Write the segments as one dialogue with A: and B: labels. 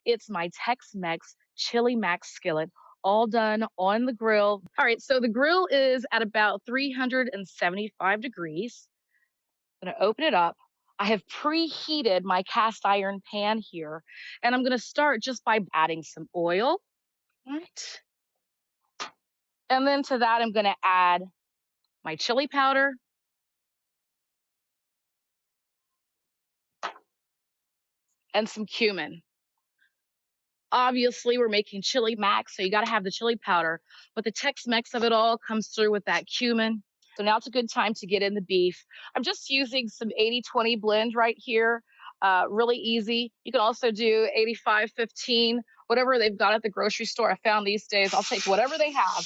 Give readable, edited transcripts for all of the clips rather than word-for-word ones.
A: It's my Tex-Mex chili mac skillet, all done on the grill. All right, so the grill is at about 375 degrees. I'm gonna open it up. I have preheated my cast iron pan here, and I'm gonna start just by adding some oil. Right. And then to that, I'm gonna add my chili powder and some cumin. Obviously, we're making chili mac, so you got to have the chili powder, but the Tex-Mex of it all comes through with that cumin. So now it's a good time to get in the beef. I'm just using some 80-20 blend right here. Really easy. You can also do 85-15, whatever they've got at the grocery store. I found these days, I'll take whatever they have.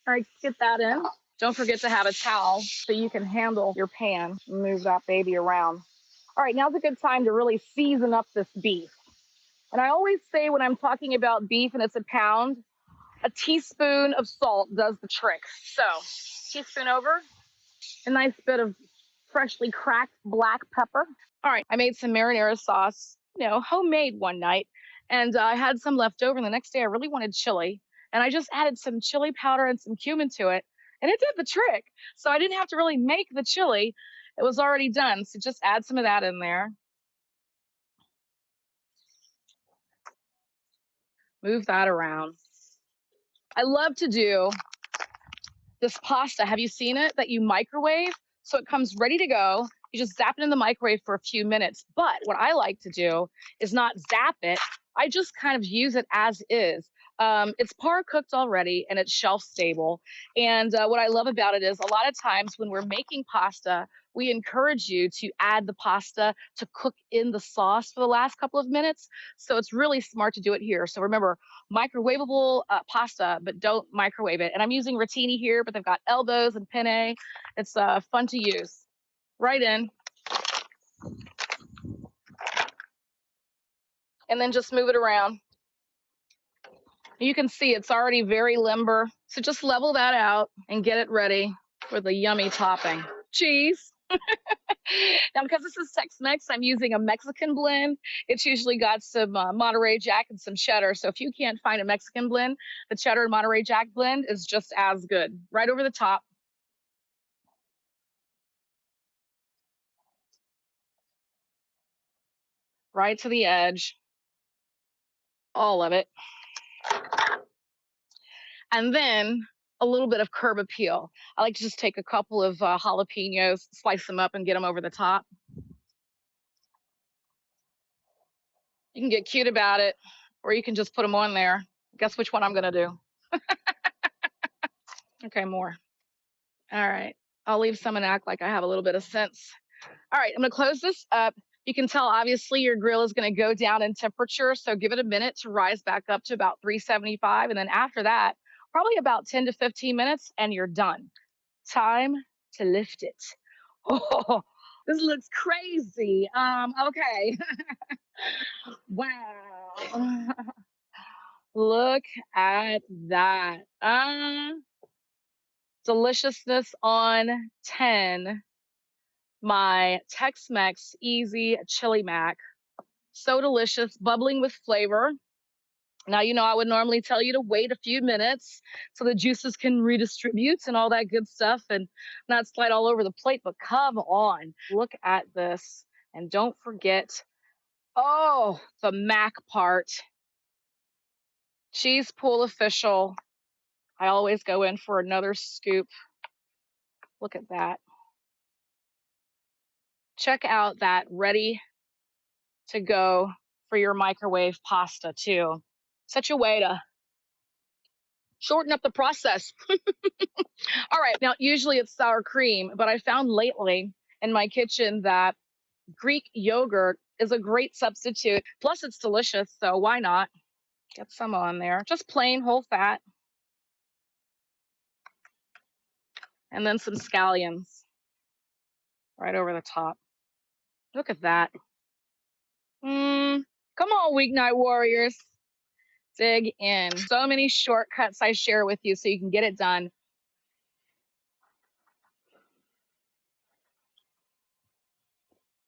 A: All right, get that in. Don't forget to have a towel so you can handle your pan. Move that baby around. All right, now's a good time to really season up this beef. And I always say when I'm talking about beef and it's a pound, a teaspoon of salt does the trick. So, teaspoon over, a nice bit of freshly cracked black pepper. All right, I made some marinara sauce, homemade one night, and I had some left over. And the next day, I really wanted chili, and I just added some chili powder and some cumin to it, and it did the trick. So I didn't have to really make the chili; it was already done. So just add some of that in there. Move that around. I love to do this pasta. Have you seen it that you microwave? So it comes ready to go. You just zap it in the microwave for a few minutes. But what I like to do is not zap it. I just kind of use it as is. It's par cooked already and it's shelf stable. And what I love about it is a lot of times when we're making pasta, we encourage you to add the pasta to cook in the sauce for the last couple of minutes. So it's really smart to do it here. So remember, microwavable pasta, but don't microwave it. And I'm using rotini here, but they've got elbows and penne. It's fun to use. Right in. And then just move it around. You can see it's already very limber. So just level that out and get it ready for the yummy topping. Cheese. Now, because this is Tex-Mex, I'm using a Mexican blend. It's usually got some Monterey Jack and some cheddar. So if you can't find a Mexican blend, the cheddar and Monterey Jack blend is just as good. Right over the top. Right to the edge. All of it. And then a little bit of curb appeal. I like to just take a couple of jalapenos, slice them up, and get them over the top. You can get cute about it, or you can just put them on there. Guess which one I'm going to do? Okay, more. All right. I'll leave some and act like I have a little bit of sense. All right, I'm going to close this up. You can tell, obviously, your grill is going to go down in temperature, so give it a minute to rise back up to about 375. And then after that, probably about 10 to 15 minutes, and you're done. Time to lift it. Oh, this looks crazy. Okay. Wow. Look at that. Deliciousness on 10. My Tex-Mex Easy Chili Mac. So delicious, bubbling with flavor. Now, I would normally tell you to wait a few minutes so the juices can redistribute and all that good stuff and not slide all over the plate, but come on, look at this. And don't forget, oh, the mac part. Cheese Pool Official. I always go in for another scoop. Look at that. Check out that ready to go for your microwave pasta too. Such a way to shorten up the process. All right, now usually it's sour cream, but I found lately in my kitchen that Greek yogurt is a great substitute. Plus it's delicious, so why not? Get some on there. Just plain whole fat. And then some scallions right over the top. Look at that. Come on, weeknight warriors. Dig in. So many shortcuts I share with you so you can get it done.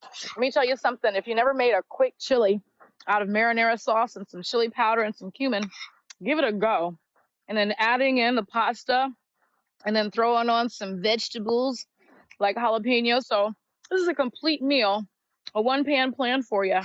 A: Let me tell you something. If you never made a quick chili, out of marinara sauce and some chili powder and some cumin. Give it a go. And then adding in the pasta and then throwing on some vegetables like jalapeno. So this is a complete meal, a one pan plan for you.